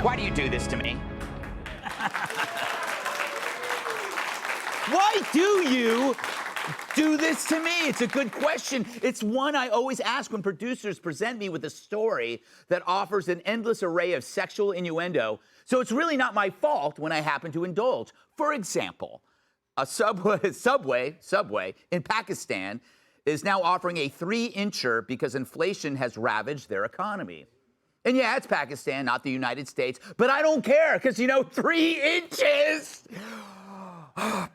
Why do you do this to me? Why do you do this to me? It's a good question. It's one I always ask when producers present me with a story that offers an endless array of sexual innuendo. So it's really not my fault when I happen to indulge. For example, a Subway in Pakistan is now offering a 3-incher because inflation has ravaged their economy. And yeah, it's Pakistan, not the United States, but I don't care because, 3 inches.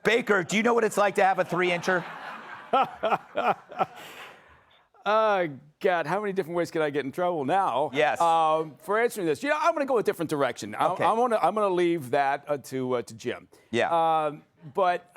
Baker, do you know what it's like to have a 3-incher? God, how many different ways could I get in trouble now? Yes. For answering this, I'm going to go a different direction. Okay. I'm going to leave that to Jim. Yeah. But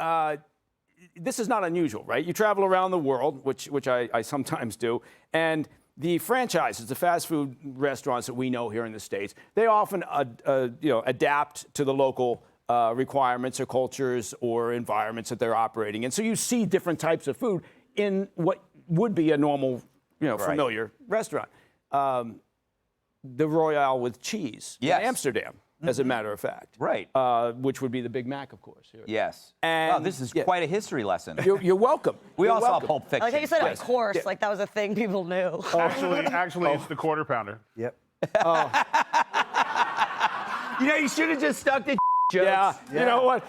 this is not unusual, right? You travel around the world, which I sometimes do, and the franchises, the fast food restaurants that we know here in the States, they often adapt to the local requirements or cultures or environments that they're operating in. So you see different types of food in what would be a normal, familiar restaurant. The Royale with cheese in Amsterdam, as a matter of fact. Right. Which would be the Big Mac, of course. Here. Yes. And wow, this is quite a history lesson. You're welcome. We You're all saw welcome. Pulp Fiction. I think you said, of course, like that was a thing people knew. Actually, it's the quarter pounder. Yep. You should have just stuck to jokes. Yeah. You know what?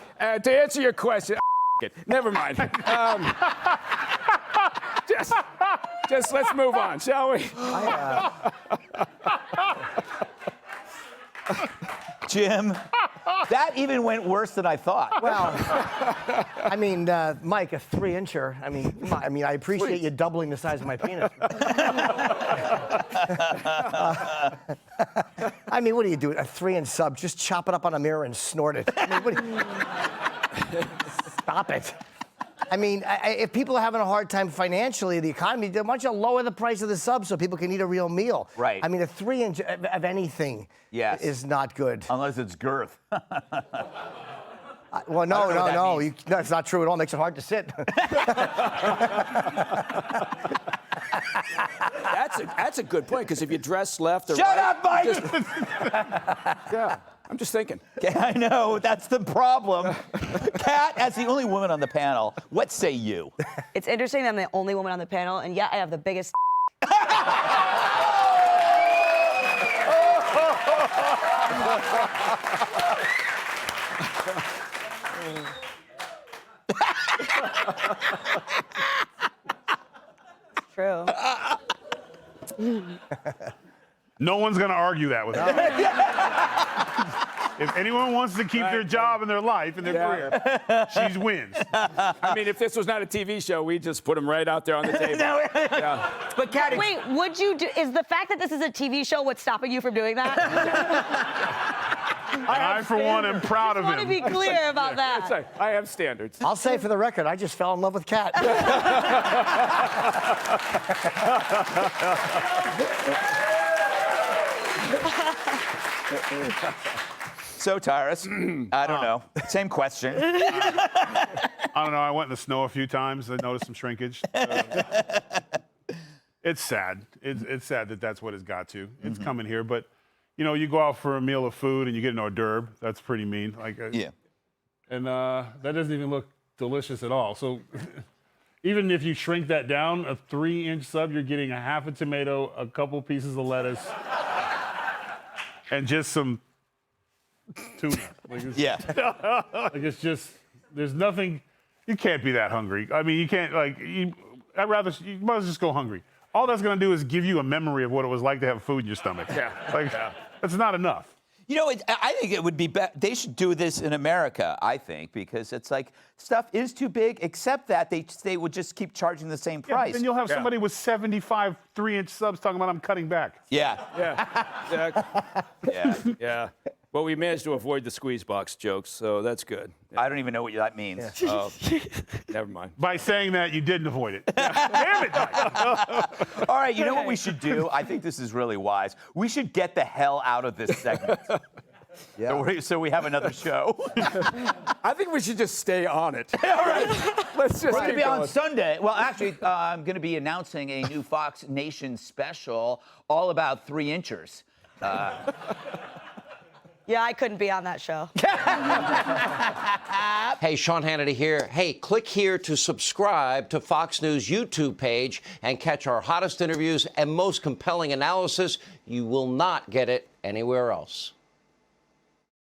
To answer your question, it. Never mind. Just let's move on, shall we? Jim, that even went worse than I thought. Well, I mean, Mike, a 3-incher. I mean, I appreciate you doubling the size of my penis. I mean, what do you do? A 3-inch sub? Just chop it up on a mirror and snort it. I mean, what do you... Stop it. I mean, if people are having a hard time financially, the economy, why don't you lower the price of the sub so people can eat a real meal? Right. I mean, a 3-inch of anything is not good. Unless it's girth. Well, no. That's not true at all. It makes it hard to sit. That's a good point, because if you dress left or Shut right... up, Mike! Yeah, I'm just thinking. I know, that's the problem. Kat, as the only woman on the panel, what say you? It's interesting that I'm the only woman on the panel, and yet I have the biggest. It's true. No one's going to argue that with me. If anyone wants to keep their job and their life and their career, she wins. I mean, if this was not a TV show, we'd just put them right out there on the table. But Kat, Wait, would you do? Is the fact that this is a TV show what's stopping you from doing that? I, for one, am proud of I want to him. be clear about that. That's right. I have standards. I'll say for the record, I just fell in love with Kat. So, Tyrus, I don't know. Same question. I don't know. I went in the snow a few times. I noticed some shrinkage. It's sad. It's sad that that's what it's got to. It's coming here. But, you go out for a meal of food and you get an hors d'oeuvre. That's pretty mean. Yeah. And that doesn't even look delicious at all. So even if you shrink that down, a 3-inch sub, you're getting a half a tomato, a couple pieces of lettuce, and just some tuna. It's just, there's nothing, you can't be that hungry. I mean, you can't, you might as well just go hungry. All that's gonna do is give you a memory of what it was like to have food in your stomach. That's not enough. I think it would be better. They should do this in America, I think, because it's like stuff is too big, except that they would just keep charging the same price. Then you'll have somebody with 75 3-inch subs talking about I'm cutting back. Yeah. Yeah. Well, we managed to avoid the squeeze box jokes, so that's good. I don't even know what that means. Never mind. By saying that, you didn't avoid it. Damn it, Mike. All right, you know what we should do? I think this is really wise. We should get the hell out of this segment. So we have another show. I think we should just stay on it. All right. Let's just We're going to keep be on going. Sunday. Well, actually, I'm going to be announcing a new Fox Nation special all about 3-inchers. Yeah, I couldn't be on that show. Hey, Sean Hannity here. Hey, click here to subscribe to Fox News YouTube page and catch our hottest interviews and most compelling analysis. You will not get it anywhere else.